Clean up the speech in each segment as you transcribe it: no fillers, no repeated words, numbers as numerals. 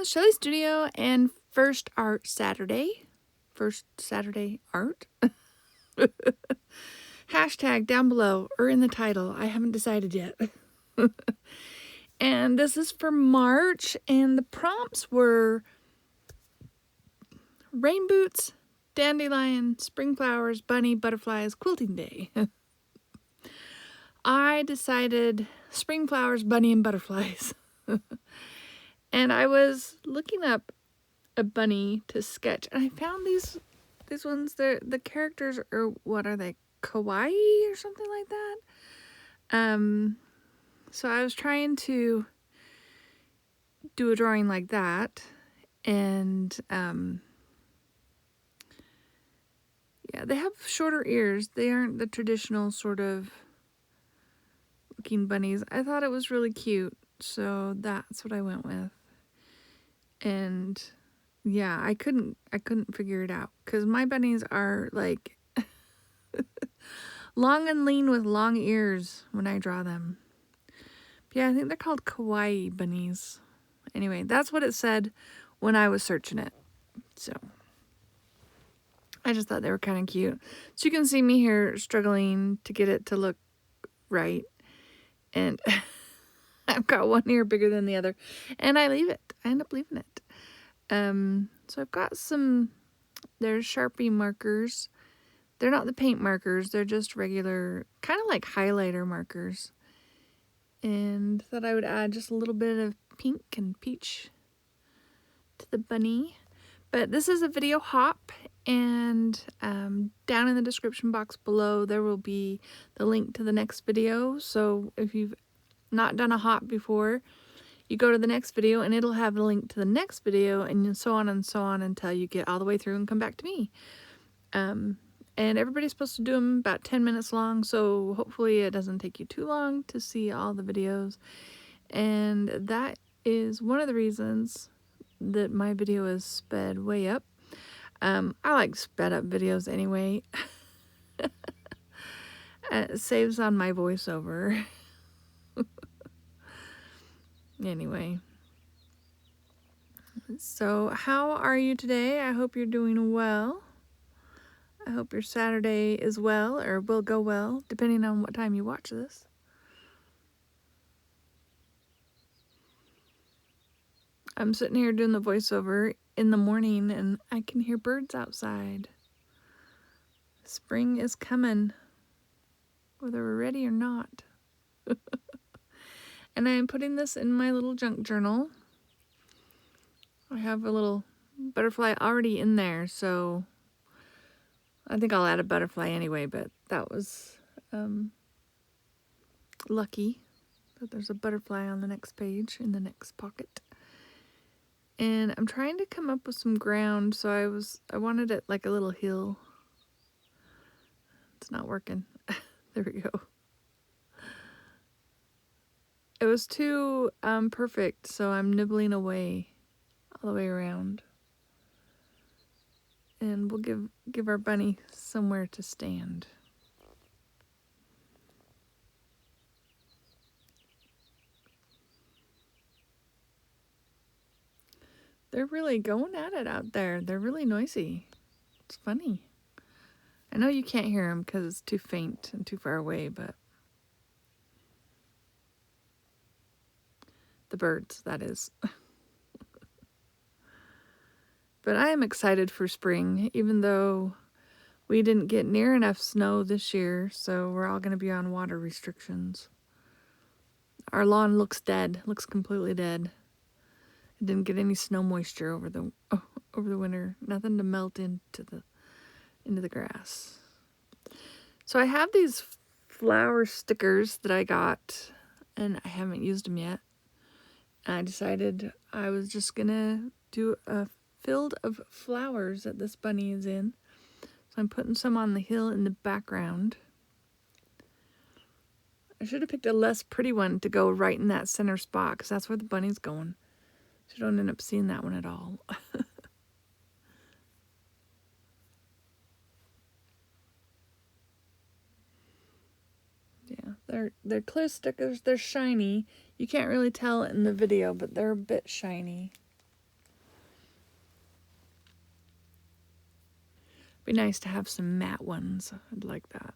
is Shelly Studio and First Art Saturday. First Saturday Art. Hashtag down below or in the title. I haven't decided yet. And this is for March, and the prompts were rain boots, dandelion, spring flowers, bunny, butterflies, quilting day. I decided spring flowers, bunny, and butterflies. And I was looking up a bunny to sketch, and I found these ones. The characters are, what are they, kawaii or something like that. So I was trying to do a drawing like that, and yeah, they have shorter ears. They aren't the traditional sort of looking bunnies. I thought it was really cute, so that's what I went with. And yeah, I couldn't figure it out because my bunnies are like long and lean with long ears when I draw them. But yeah, I think they're called kawaii bunnies. Anyway, that's what it said when I was searching it. So I just thought they were kind of cute. So you can see me here struggling to get it to look right. And I've got one ear bigger than the other. And I leave it. I end up leaving it. So I've got some, there's Sharpie markers. They're not the paint markers. They're just regular, kind of like highlighter markers. And thought I would add just a little bit of pink and peach to the bunny. But this is a video hop, and down in the description box below there will be the link to the next video. So if you've not done a hop before, you go to the next video and it'll have a link to the next video, and so on until you get all the way through and come back to me. And everybody's supposed to do them about 10 minutes long, so hopefully it doesn't take you too long to see all the videos. And that is one of the reasons that my video is sped way up. I like sped up videos anyway. It saves on my voiceover. Anyway. So how are you today? I hope you're doing well. I hope your Saturday is well, or will go well, depending on what time you watch this. I'm sitting here doing the voiceover in the morning, and I can hear birds outside. Spring is coming, whether we're ready or not. And I am putting this in my little junk journal. I have a little butterfly already in there, so I think I'll add a butterfly anyway, but that was lucky that there's a butterfly on the next page in the next pocket. And I'm trying to come up with some ground, so I wanted it like a little hill. It's not working. There we go. It was too perfect, so I'm nibbling away all the way around. And we'll give our bunny somewhere to stand. They're really going at it out there. They're really noisy. It's funny. I know you can't hear them because it's too faint and too far away, but the birds, that is. But I am excited for spring, even though we didn't get near enough snow this year, so we're all going to be on water restrictions. Our lawn looks dead, looks completely dead. It didn't get any snow moisture over the winter, nothing to melt into the grass. So I have these flower stickers that I got, and I haven't used them yet. I decided I was just gonna do a field of flowers that this bunny is in. So I'm putting some on the hill in the background. I should have picked a less pretty one to go right in that center spot, because that's where the bunny's going. So you don't end up seeing that one at all. Yeah, they're clear stickers. They're shiny. You can't really tell in the video, but they're a bit shiny. Be nice to have some matte ones. I'd like that.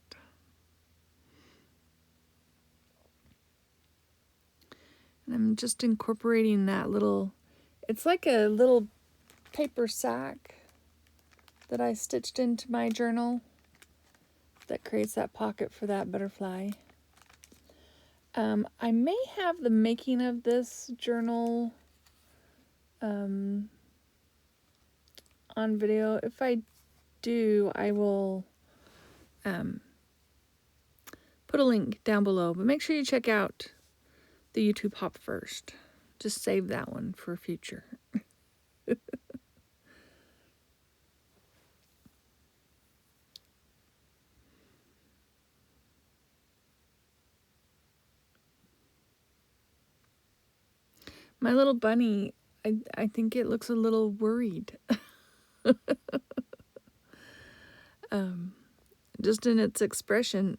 And I'm just incorporating that little, it's like a little paper sack that I stitched into my journal that creates that pocket for that butterfly. I may have the making of this journal on video. If I do, I will put a link down below. But make sure you check out the YouTube hop first. Just save that one for future. My little bunny, I think it looks a little worried. Just in its expression.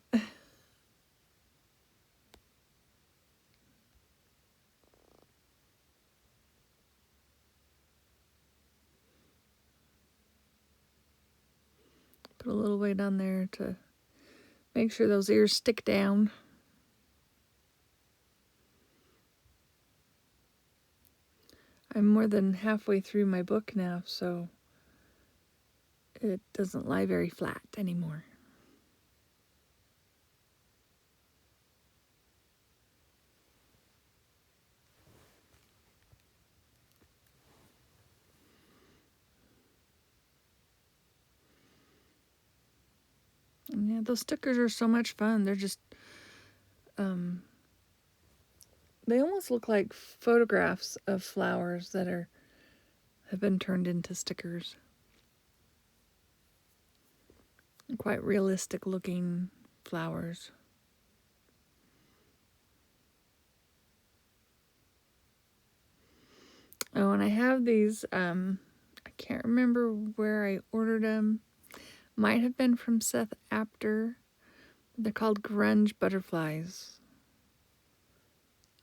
Put a little weight on there to make sure those ears stick down. I'm more than halfway through my book now, so it doesn't lie very flat anymore. And yeah, those stickers are so much fun. They're just, they almost look like photographs of flowers that have been turned into stickers. Quite realistic looking flowers. Oh, and I have these, I can't remember where I ordered them. Might have been from Seth Apter. They're called grunge butterflies.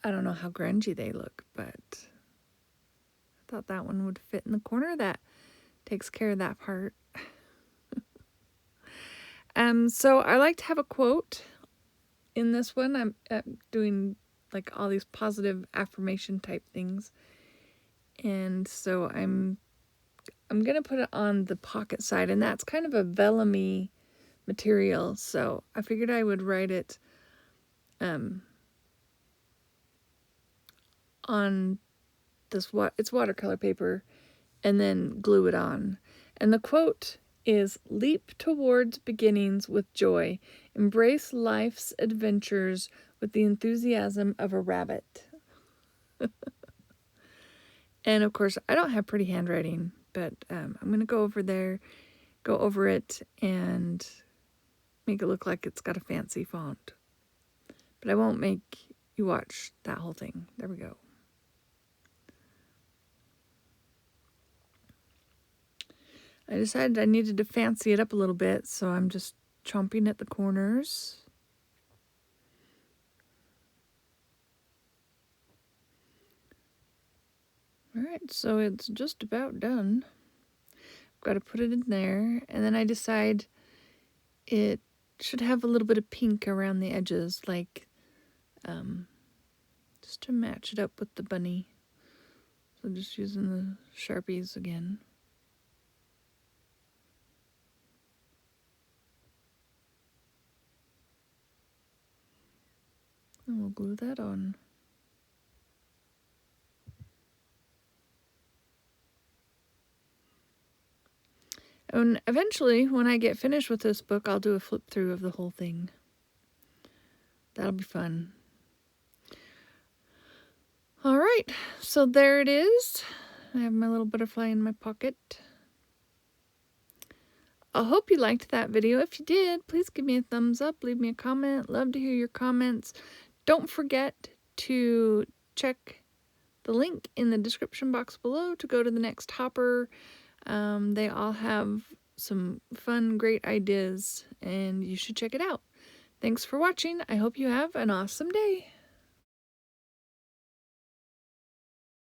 I don't know how grungy they look, but I thought that one would fit in the corner. That takes care of that part. So I like to have a quote in this one. I'm doing like all these positive affirmation type things. And so I'm going to put it on the pocket side, and that's kind of a vellum-y material. So I figured I would write it on this, it's watercolor paper, and then glue it on. And the quote is, "Leap towards beginnings with joy. Embrace life's adventures with the enthusiasm of a rabbit." And of course, I don't have pretty handwriting, but I'm going to go over it, and make it look like it's got a fancy font. But I won't make you watch that whole thing. There we go. I decided I needed to fancy it up a little bit, so I'm just chomping at the corners. Alright, so it's just about done. I've got to put it in there, and then I decide it should have a little bit of pink around the edges, like just to match it up with the bunny. So just using the Sharpies again. And we'll glue that on. And eventually, when I get finished with this book, I'll do a flip through of the whole thing. That'll be fun. All right, so there it is. I have my little butterfly in my pocket. I hope you liked that video. If you did, please give me a thumbs up, leave me a comment. Love to hear your comments. Don't forget to check the link in the description box below to go to the next hopper. They all have some fun, great ideas, and you should check it out. Thanks for watching. I hope you have an awesome day.